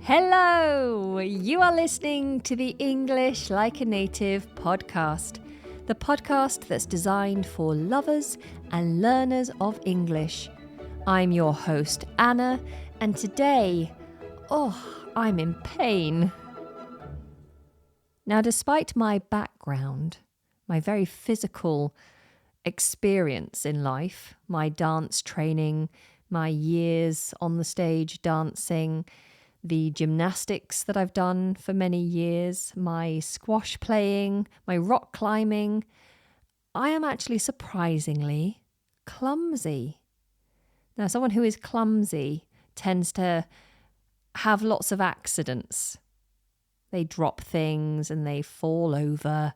Hello! You are listening to the English Like a Native podcast, the podcast that's designed for lovers and learners of English. I'm your host, Anna, and today, I'm in pain. Now, despite my background, my very physical experience in life, my dance training, my years on the stage dancing, the gymnastics that I've done for many years, my squash playing, my rock climbing, I am actually surprisingly clumsy. Now, someone who is clumsy tends to have lots of accidents. They drop things and they fall over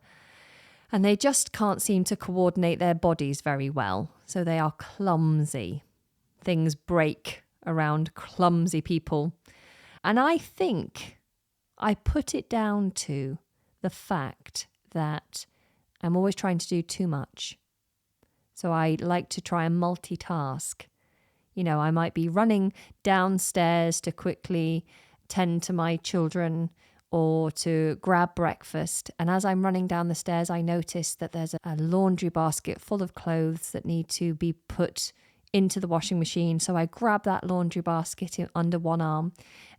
and they just can't seem to coordinate their bodies very well. So they are clumsy. Things break around clumsy people. And I think I put it down to the fact that I'm always trying to do too much. So I like to try and multitask. You know, I might be running downstairs to quickly tend to my children or to grab breakfast. And as I'm running down the stairs, I notice that there's a laundry basket full of clothes that need to be put into the washing machine. So I grab that laundry basket under one arm.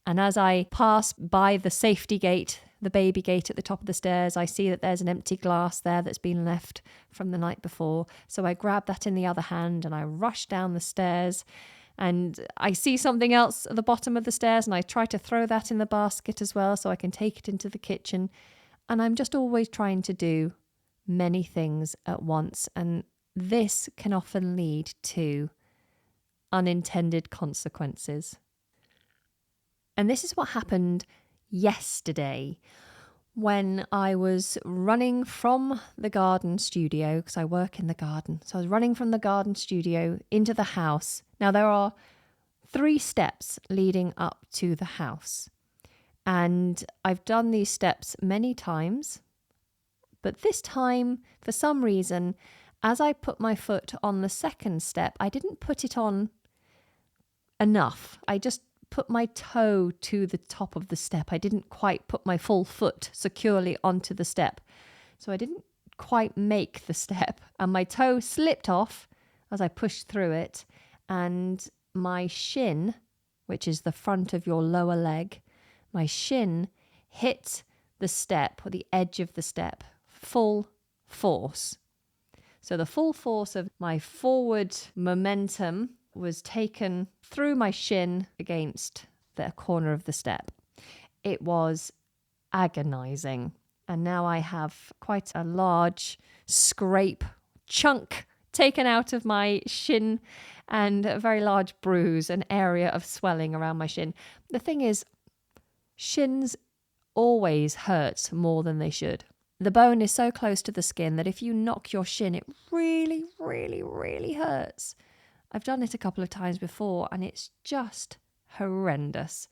And as I pass by the safety gate, the baby gate at the top of the stairs, I see that there's an empty glass there that's been left from the night before. So I grab that in the other hand and I rush down the stairs. And I see something else at the bottom of the stairs and I try to throw that in the basket as well so I can take it into the kitchen. And I'm just always trying to do many things at once. And this can often lead to unintended consequences. And this is what happened yesterday when I was running from the garden studio, because I work in the garden. So I was running from the garden studio into the house. Now there are 3 steps leading up to the house. And I've done these steps many times. But this time, for some reason, as I put my foot on the second step, I didn't put it on enough. I just put my toe to the top of the step. I didn't quite put my full foot securely onto the step. So I didn't quite make the step. And my toe slipped off as I pushed through it. And my shin, which is the front of your lower leg, my shin hit the step or the edge of the step, full force. So the full force of my forward momentum was taken through my shin against the corner of the step. It was agonizing. And now I have quite a large scrape chunk taken out of my shin and a very large bruise, an area of swelling around my shin. The thing is, shins always hurt more than they should. The bone is so close to the skin that if you knock your shin, it really, really, really hurts. I've done it a couple of times before and it's just horrendous.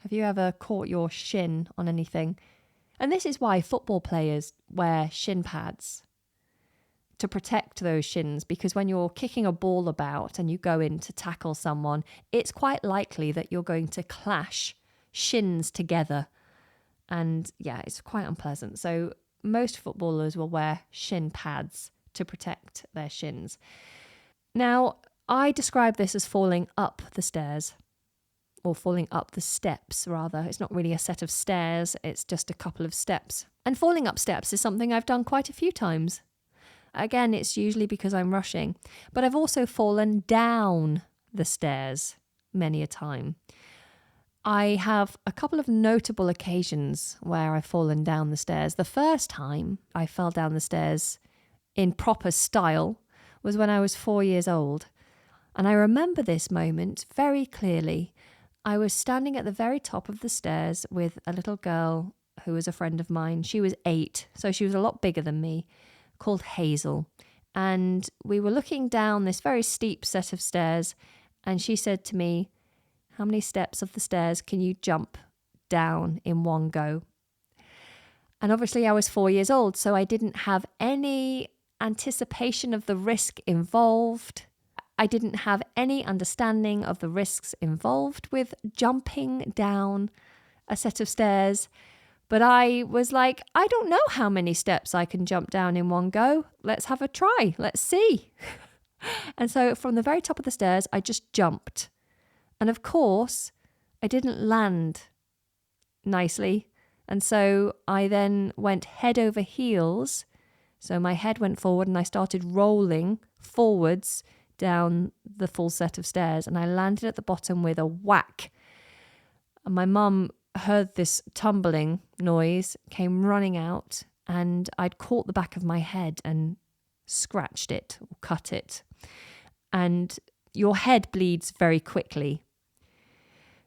Have you ever caught your shin on anything? And this is why football players wear shin pads, to protect those shins, because when you're kicking a ball about and you go in to tackle someone, it's quite likely that you're going to clash shins together. And yeah, it's quite unpleasant. So most footballers will wear shin pads to protect their shins. Now, I describe this as falling up the stairs, or falling up the steps, rather. It's not really a set of stairs, it's just a couple of steps. And falling up steps is something I've done quite a few times. Again, it's usually because I'm rushing. But I've also fallen down the stairs many a time. I have a couple of notable occasions where I've fallen down the stairs. The first time I fell down the stairs in proper style was when I was 4 years old. And I remember this moment very clearly. I was standing at the very top of the stairs with a little girl who was a friend of mine. She was 8, so she was a lot bigger than me, called Hazel. And we were looking down this very steep set of stairs, and she said to me, "How many steps of the stairs can you jump down in one go?" And obviously I was 4 years old, so I didn't have any anticipation of the risk involved. I didn't have any understanding of the risks involved with jumping down a set of stairs. But I was like, I don't know how many steps I can jump down in one go. Let's have a try. Let's see. And so from the very top of the stairs, I just jumped. And of course, I didn't land nicely. And so I then went head over heels. So my head went forward and I started rolling forwards down the full set of stairs. And I landed at the bottom with a whack. And my mum heard this tumbling noise, came running out, and I'd caught the back of my head and scratched it or cut it. And your head bleeds very quickly.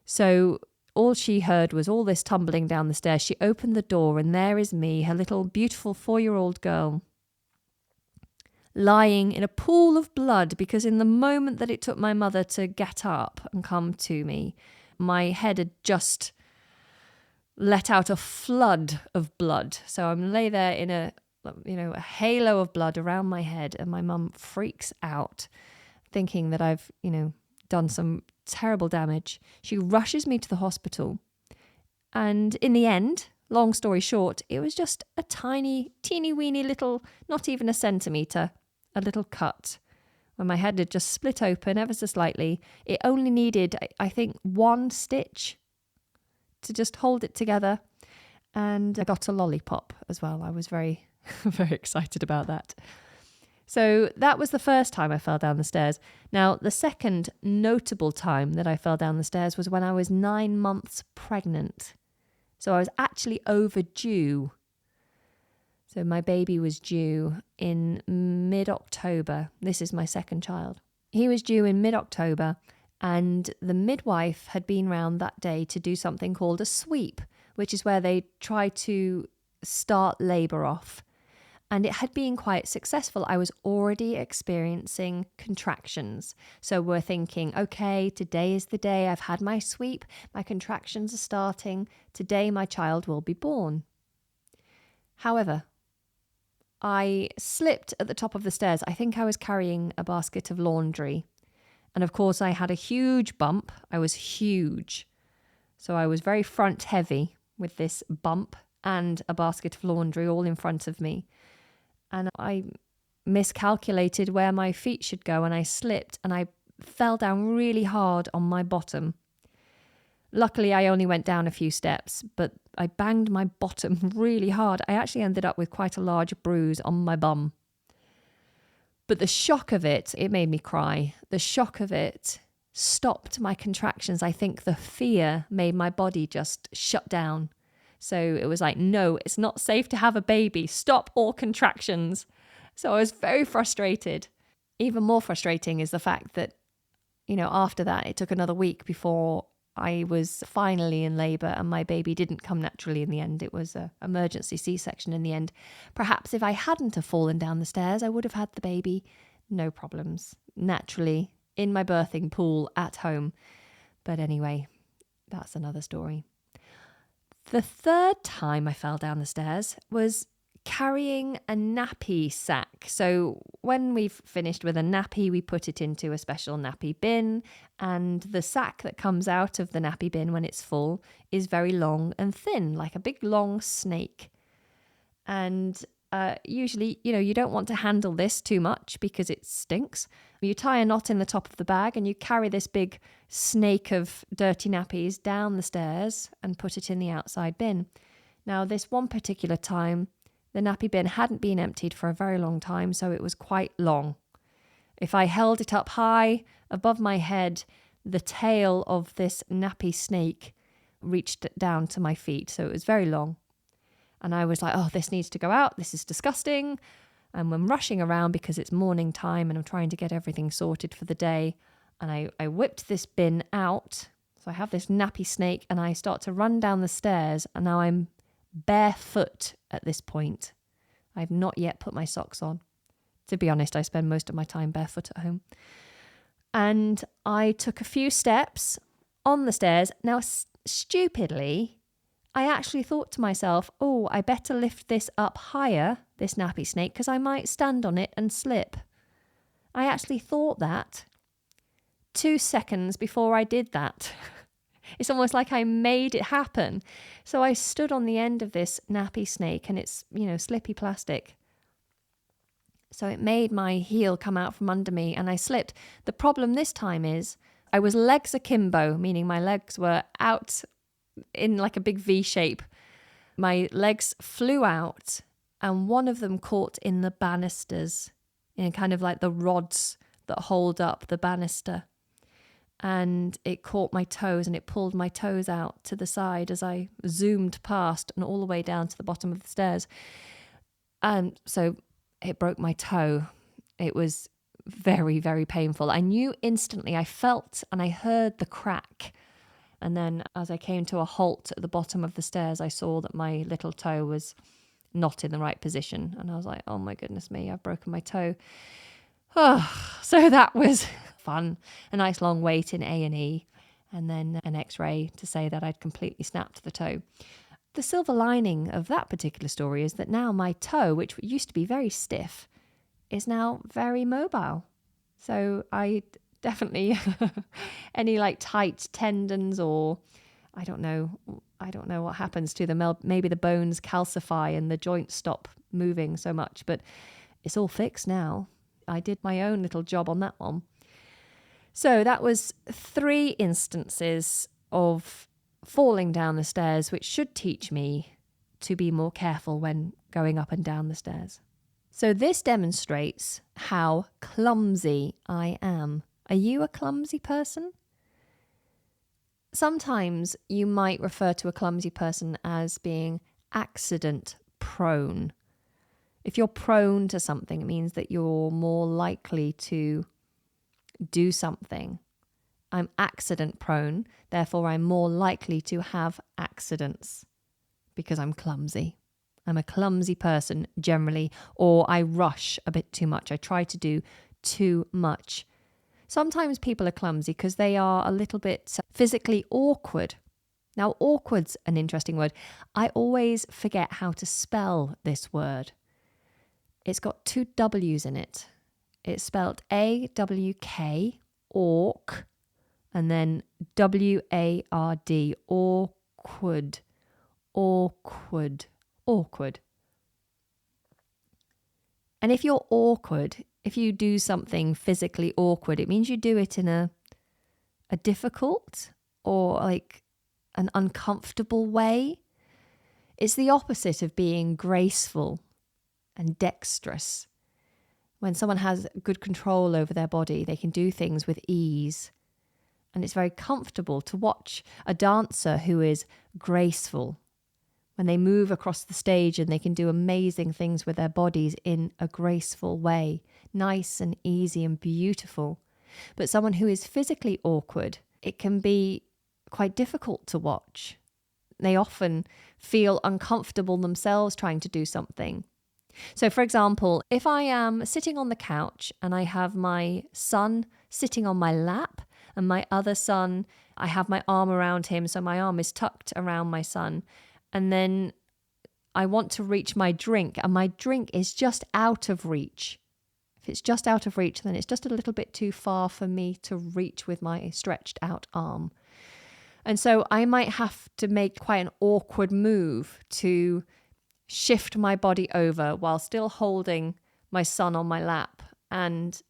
So all she heard was all this tumbling down the stairs. She opened the door and there is me, her little beautiful 4-year-old girl, lying in a pool of blood, because in the moment that it took my mother to get up and come to me, my head had just let out a flood of blood. So I'm lay there in a halo of blood around my head, and my mum freaks out, thinking that I've, done some terrible damage. She rushes me to the hospital. And in the end, long story short, it was just a tiny, teeny weeny little, not even a centimetre, a little cut. When my head had just split open ever so slightly, it only needed, I think, one stitch to just hold it together. And I got a lollipop as well. I was very, very excited about that. So that was the first time I fell down the stairs. Now, the second notable time that I fell down the stairs was when I was 9 months pregnant. So I was actually overdue. So my baby was due in mid-October. This is my second child. He was due in mid-October, and the midwife had been round that day to do something called a sweep, which is where they try to start labour off. And it had been quite successful. I was already experiencing contractions. So we're thinking, okay, today is the day. I've had my sweep. My contractions are starting. Today my child will be born. However, I slipped at the top of the stairs. I think I was carrying a basket of laundry. And of course, I had a huge bump. I was huge. So I was very front heavy with this bump and a basket of laundry all in front of me. And I miscalculated where my feet should go, and I slipped and I fell down really hard on my bottom. Luckily, I only went down a few steps, but I banged my bottom really hard. I actually ended up with quite a large bruise on my bum. But the shock of it made me cry. The shock of it stopped my contractions. I think the fear made my body just shut down. So it was like, no, it's not safe to have a baby. Stop all contractions. So I was very frustrated. Even more frustrating is the fact that, after that, it took another week before I was finally in labour, and my baby didn't come naturally in the end. It was an emergency C-section in the end. Perhaps if I hadn't have fallen down the stairs, I would have had the baby, no problems, naturally, in my birthing pool at home. But anyway, that's another story. The third time I fell down the stairs was carrying a nappy sack. So when we've finished with a nappy, we put it into a special nappy bin, and the sack that comes out of the nappy bin when it's full is very long and thin, like a big long snake. And usually, you don't want to handle this too much because it stinks. You tie a knot in the top of the bag and you carry this big snake of dirty nappies down the stairs and put it in the outside bin. Now, this one particular time, the nappy bin hadn't been emptied for a very long time, so it was quite long. If I held it up high above my head, the tail of this nappy snake reached down to my feet, so it was very long. And I was like, oh, this needs to go out. This is disgusting. And I'm rushing around because it's morning time and I'm trying to get everything sorted for the day. And I whipped this bin out. So I have this nappy snake and I start to run down the stairs. And now I'm barefoot at this point. I've not yet put my socks on. To be honest, I spend most of my time barefoot at home. And I took a few steps on the stairs. Now, stupidly, I actually thought to myself, oh, I better lift this up higher, this nappy snake, because I might stand on it and slip. I actually thought that 2 seconds before I did that. It's almost like I made it happen. So I stood on the end of this nappy snake, and it's, slippy plastic. So it made my heel come out from under me and I slipped. The problem this time is I was legs akimbo, meaning my legs were out in like a big V shape. My legs flew out and one of them caught in the banisters, in kind of like the rods that hold up the banister. And it caught my toes and it pulled my toes out to the side as I zoomed past and all the way down to the bottom of the stairs. And so it broke my toe. It was very, very painful. I knew instantly, I felt and I heard the crack. And then as I came to a halt at the bottom of the stairs, I saw that my little toe was not in the right position. And I was like, oh my goodness me, I've broken my toe. Oh, so that was fun. A nice long wait in A&E and then an x-ray to say that I'd completely snapped the toe. The silver lining of that particular story is that now my toe, which used to be very stiff, is now very mobile. So I definitely, any like tight tendons or I don't know what happens to them. Maybe the bones calcify and the joints stop moving so much, but it's all fixed now. I did my own little job on that one. So that was 3 instances of falling down the stairs, which should teach me to be more careful when going up and down the stairs. So this demonstrates how clumsy I am. Are you a clumsy person? Sometimes you might refer to a clumsy person as being accident prone. If you're prone to something, it means that you're more likely to do something. I'm accident prone, therefore I'm more likely to have accidents because I'm clumsy. I'm a clumsy person generally, or I rush a bit too much. I try to do too much. Sometimes people are clumsy because they are a little bit physically awkward. Now, awkward's an interesting word. I always forget how to spell this word. It's got 2 W's in it. It's spelled A-W-K, awk, and then W-A-R-D, awkward, awkward, awkward. And if you're awkward, if you do something physically awkward, it means you do it in a difficult or like an uncomfortable way. It's the opposite of being graceful and dexterous. When someone has good control over their body, they can do things with ease. And it's very comfortable to watch a dancer who is graceful. When they move across the stage and they can do amazing things with their bodies in a graceful way, nice and easy and beautiful. But someone who is physically awkward, it can be quite difficult to watch. They often feel uncomfortable themselves trying to do something. So, for example, if I am sitting on the couch and I have my son sitting on my lap and my other son, I have my arm around him, so my arm is tucked around my son, and then I want to reach my drink and my drink is just out of reach. If it's just out of reach, then it's just a little bit too far for me to reach with my stretched out arm. And so I might have to make quite an awkward move to shift my body over while still holding my son on my lap and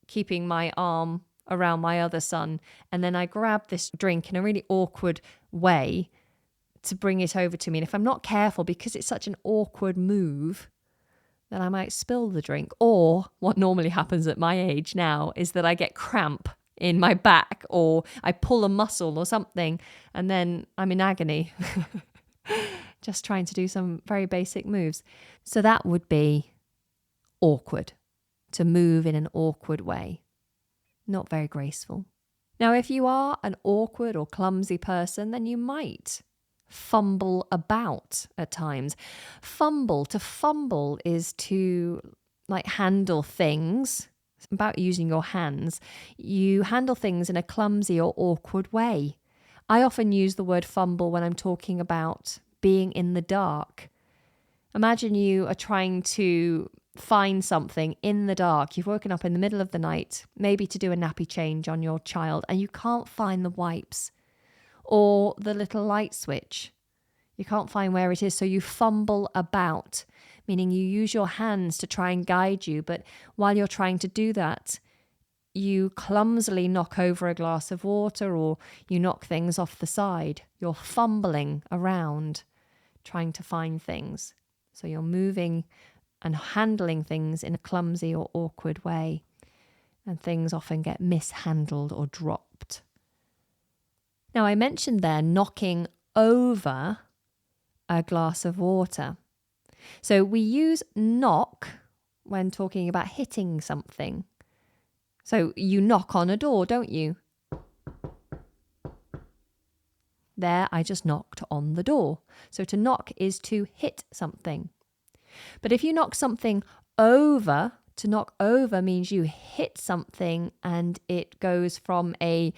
keeping my arm around my other son. And then I grab this drink in a really awkward way to bring it over to me. And if I'm not careful, because it's such an awkward move, then I might spill the drink. Or what normally happens at my age now is that I get cramp in my back or I pull a muscle or something and then I'm in agony. Just trying to do some very basic moves. So that would be awkward, to move in an awkward way. Not very graceful. Now, if you are an awkward or clumsy person, then you might fumble about at times. To fumble is to like handle things. It's about using your hands. You handle things in a clumsy or awkward way. I often use the word fumble when I'm talking about being in the dark. Imagine you are trying to find something in the dark. You've woken up in the middle of the night, maybe to do a nappy change on your child, and you can't find the wipes. or the little light switch. You can't find where it is, so you fumble about, meaning you use your hands to try and guide you. But while you're trying to do that, you clumsily knock over a glass of water or you knock things off the side. You're fumbling around trying to find things. So you're moving and handling things in a clumsy or awkward way. And things often get mishandled or dropped. Now, I mentioned there knocking over a glass of water. So we use knock when talking about hitting something. So you knock on a door, don't you? There, I just knocked on the door. So to knock is to hit something. But if you knock something over, to knock over means you hit something and it goes from a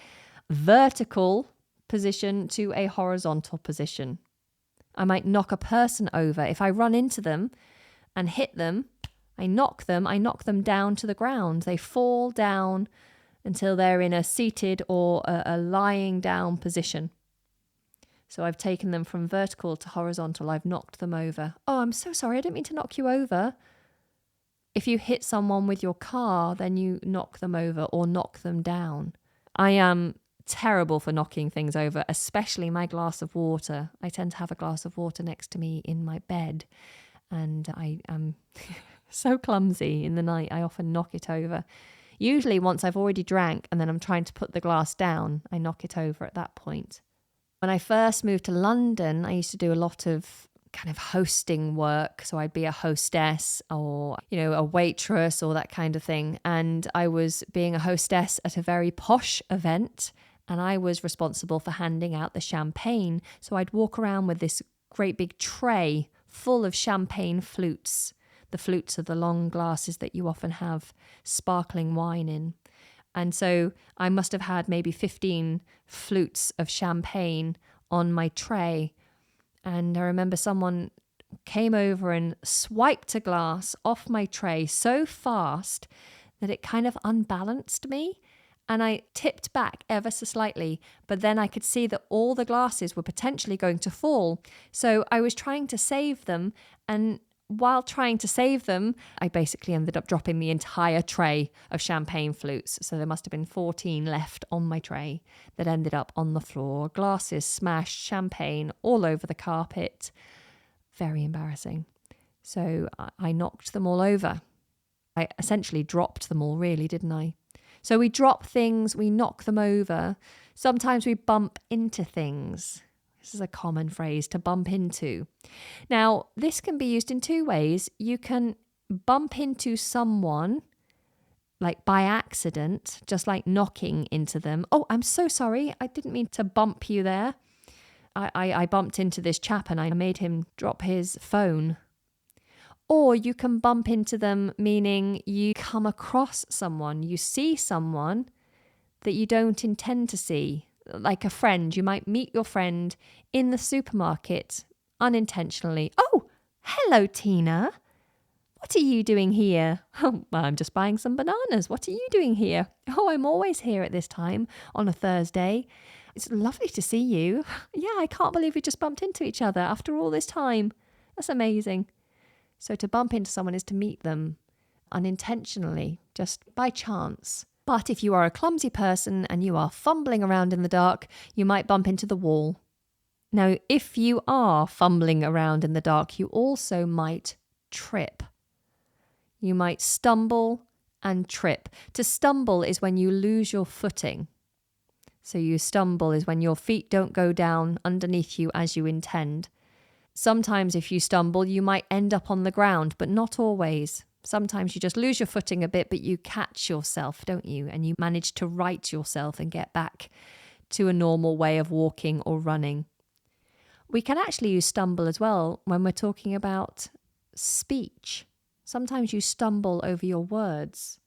vertical position to a horizontal position. I might knock a person over. If I run into them and hit them, I knock them down to the ground. They fall down until they're in a seated or a lying down position. So I've taken them from vertical to horizontal. I've knocked them over. Oh, I'm so sorry. I didn't mean to knock you over. If you hit someone with your car, then you knock them over or knock them down. I am terrible for knocking things over, especially my glass of water. I tend to have a glass of water next to me in my bed, and I am so clumsy in the night. I often knock it over. Usually once I've already drank and then I'm trying to put the glass down, I knock it over at that point. When I first moved to London, I used to do a lot of kind of hosting work. So I'd be a hostess or, a waitress or that kind of thing. And I was being a hostess at a very posh event and I was responsible for handing out the champagne. So I'd walk around with this great big tray full of champagne flutes. The flutes are the long glasses that you often have sparkling wine in. And so I must have had maybe 15 flutes of champagne on my tray. And I remember someone came over and swiped a glass off my tray so fast that it kind of unbalanced me. And I tipped back ever so slightly, but then I could see that all the glasses were potentially going to fall. So I was trying to save them, and while trying to save them, I basically ended up dropping the entire tray of champagne flutes. So there must have been 14 left on my tray that ended up on the floor. Glasses smashed, champagne all over the carpet. Very embarrassing. So I knocked them all over. I essentially dropped them all, really, didn't I? So we drop things, we knock them over. Sometimes we bump into things. This is a common phrase, to bump into. Now, this can be used in two ways. You can bump into someone, like by accident, just like knocking into them. Oh, I'm so sorry. I didn't mean to bump you there. I bumped into this chap and I made him drop his phone. Or you can bump into them, meaning you come across someone, you see someone that you don't intend to see. Like a friend, you might meet your friend in the supermarket unintentionally. Oh, hello, Tina. What are you doing here? Oh, well, I'm just buying some bananas. What are you doing here? Oh, I'm always here at this time on a Thursday. It's lovely to see you. Yeah, I can't believe we just bumped into each other after all this time. That's amazing. So to bump into someone is to meet them unintentionally, just by chance. But if you are a clumsy person and you are fumbling around in the dark, you might bump into the wall. Now, if you are fumbling around in the dark, you also might trip. You might stumble and trip. To stumble is when you lose your footing. So you stumble is when your feet don't go down underneath you as you intend. Sometimes if you stumble, you might end up on the ground, but not always. Sometimes you just lose your footing a bit, but you catch yourself, don't you? And you manage to right yourself and get back to a normal way of walking or running. We can actually use stumble as well when we're talking about speech. Sometimes you stumble over your words.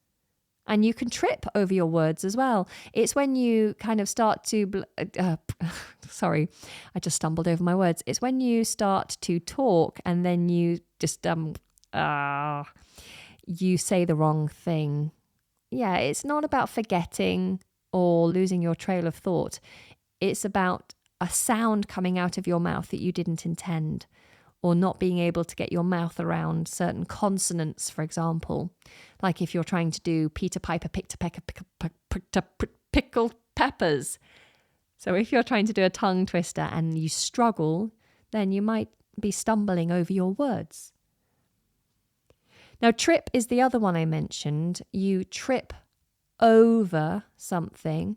And you can trip over your words as well. It's when you kind of start to... sorry, I just stumbled over my words. It's when you start to talk and then you just... you say the wrong thing. Yeah, it's not about forgetting or losing your trail of thought. It's about a sound coming out of your mouth that you didn't intend, or not being able to get your mouth around certain consonants, for example. Like if you're trying to do Peter Piper picked a peck of pickled peppers. So if you're trying to do a tongue twister and you struggle, then you might be stumbling over your words. Now, trip is the other one I mentioned. You trip over something,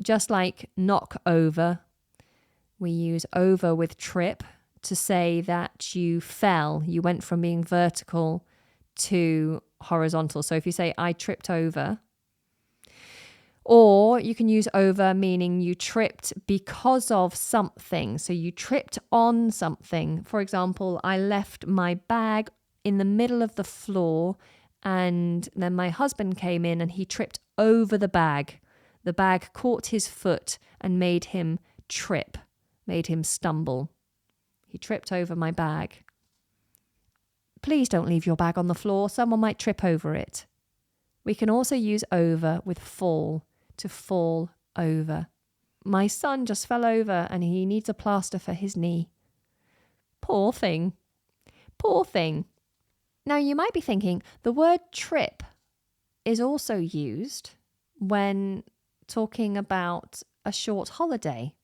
just like knock over. We use over with trip to say that you fell. You went from being vertical to horizontal. So if you say, I tripped over, or you can use over meaning you tripped because of something. So you tripped on something. For example, I left my bag in the middle of the floor, and then my husband came in and he tripped over the bag. The bag caught his foot and made him trip, made him stumble. He tripped over my bag. Please don't leave your bag on the floor. Someone might trip over it. We can also use over with fall, to fall over. My son just fell over and he needs a plaster for his knee. Poor thing. Poor thing. Now you might be thinking the word trip is also used when talking about a short holiday.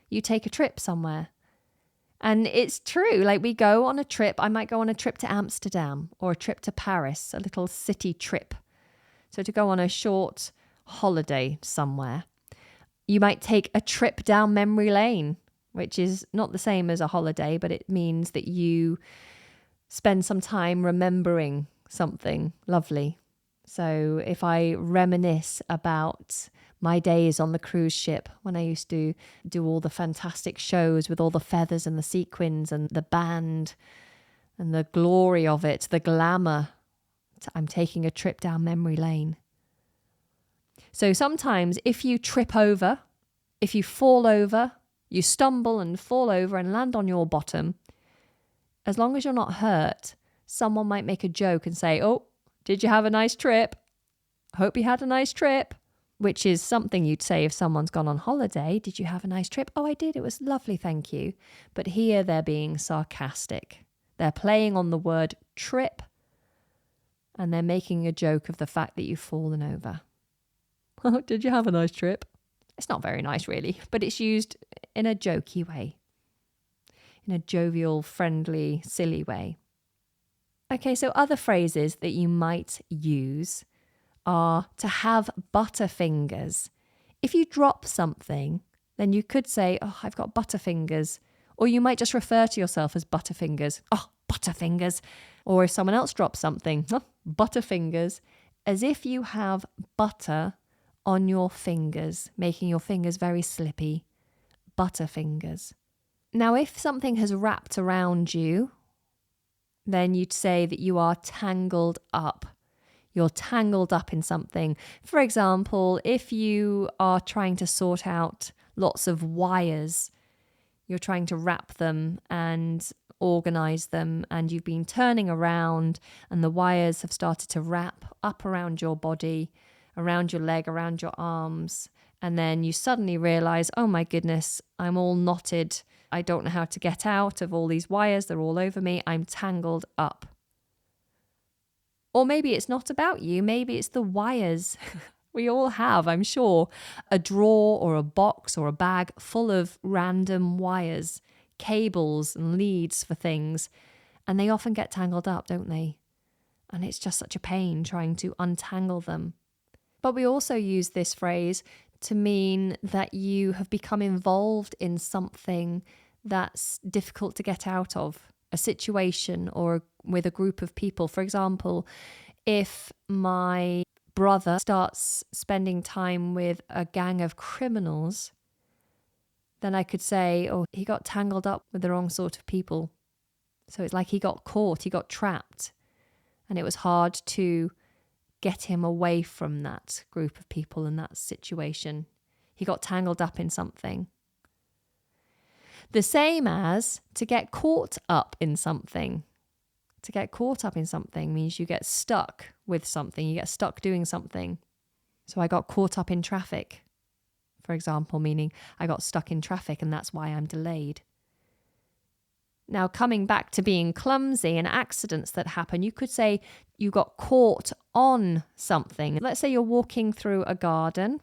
You take a trip somewhere. And it's true, like we go on a trip. I might go on a trip to Amsterdam or a trip to Paris, a little city trip. So to go on a short holiday somewhere. You might take a trip down memory lane, which is not the same as a holiday, but it means that you spend some time remembering something lovely. So if I reminisce about my days on the cruise ship when I used to do all the fantastic shows with all the feathers and the sequins and the band and the glory of it, the glamour, I'm taking a trip down memory lane. So sometimes if you trip over, if you fall over, you stumble and fall over and land on your bottom, as long as you're not hurt, someone might make a joke and say, oh, did you have a nice trip? Hope you had a nice trip. Which is something you'd say if someone's gone on holiday. Did you have a nice trip? Oh, I did. It was lovely, thank you. But here they're being sarcastic. They're playing on the word trip and they're making a joke of the fact that you've fallen over. Oh, did you have a nice trip? It's not very nice, really, but it's used in a jokey way, in a jovial, friendly, silly way. Okay, so other phrases that you might use are to have butterfingers. If you drop something, then you could say, oh, I've got butterfingers. Or you might just refer to yourself as butterfingers. Oh, butterfingers. Or if someone else drops something, oh, butterfingers. As if you have butter on your fingers, making your fingers very slippy. Butterfingers. Now, if something has wrapped around you, then you'd say that you are tangled up. You're tangled up in something. For example, if you are trying to sort out lots of wires, you're trying to wrap them and organize them, and you've been turning around and the wires have started to wrap up around your body, around your leg, around your arms. And then you suddenly realize, oh my goodness, I'm all knotted. I don't know how to get out of all these wires. They're all over me. I'm tangled up. Or maybe it's not about you. Maybe it's the wires. We all have, I'm sure, a drawer or a box or a bag full of random wires, cables and leads for things. And they often get tangled up, don't they? And it's just such a pain trying to untangle them. But we also use this phrase to mean that you have become involved in something that's difficult to get out of. A situation or with a group of people. For example, if my brother starts spending time with a gang of criminals, then I could say, oh, he got tangled up with the wrong sort of people. So it's like he got caught, he got trapped, and it was hard to get him away from that group of people and that situation. He got tangled up in something. The same as to get caught up in something. To get caught up in something means you get stuck with something. You get stuck doing something. So I got caught up in traffic, for example, meaning I got stuck in traffic and that's why I'm delayed. Now, coming back to being clumsy and accidents that happen, you could say you got caught on something. Let's say you're walking through a garden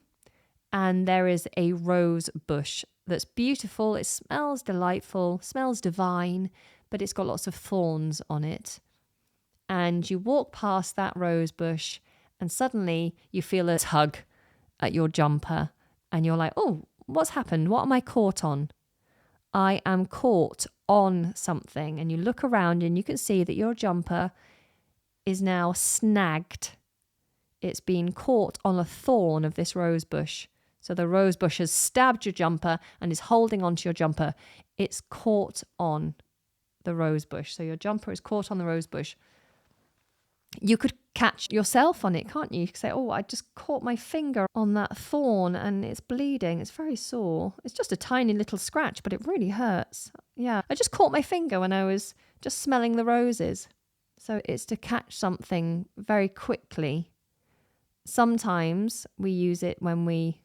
and there is a rose bush that's beautiful. It smells delightful, smells divine, but it's got lots of thorns on it. And you walk past that rose bush and suddenly you feel a tug at your jumper and you're like, oh, what's happened? What am I caught on? I am caught on something. And you look around and you can see that your jumper is now snagged. It's been caught on a thorn of this rose bush. So the rose bush has stabbed your jumper and is holding onto your jumper. It's caught on the rose bush. So your jumper is caught on the rose bush. You could catch yourself on it, can't you? You could say, oh, I just caught my finger on that thorn and it's bleeding. It's very sore. It's just a tiny little scratch, but it really hurts. Yeah, I just caught my finger when I was just smelling the roses. So it's to catch something very quickly. Sometimes we use it when we,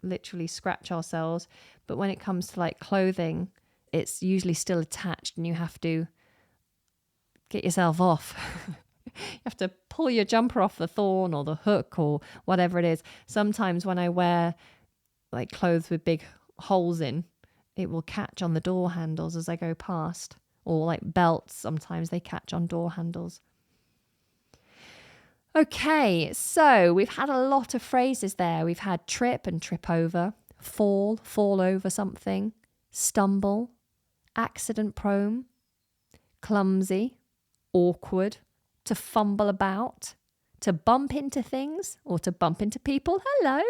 literally scratch ourselves. But when it comes to like clothing, it's usually still attached and you have to get yourself off. You have to pull your jumper off the thorn or the hook or whatever it is. Sometimes when I wear like clothes with big holes in, it will catch on the door handles as I go past. Or like belts, sometimes they catch on door handles. Okay, so we've had a lot of phrases there. We've had trip and trip over, fall over something, stumble, accident prone, clumsy, awkward, to fumble about, to bump into things or to bump into people. Hello.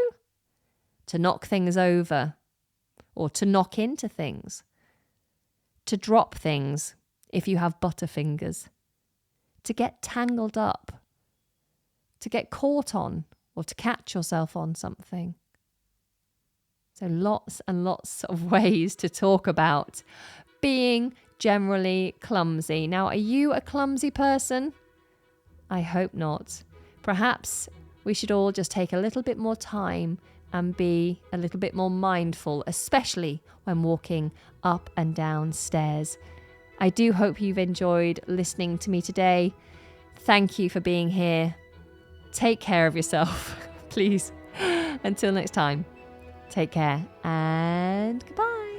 To knock things over or to knock into things. To drop things if you have butterfingers. To get tangled up. To get caught on or to catch yourself on something. So lots and lots of ways to talk about being generally clumsy. Now, are you a clumsy person? I hope not. Perhaps we should all just take a little bit more time and be a little bit more mindful, especially when walking up and down stairs. I do hope you've enjoyed listening to me today. Thank you for being here. Take care of yourself, please. Until next time, take care and goodbye.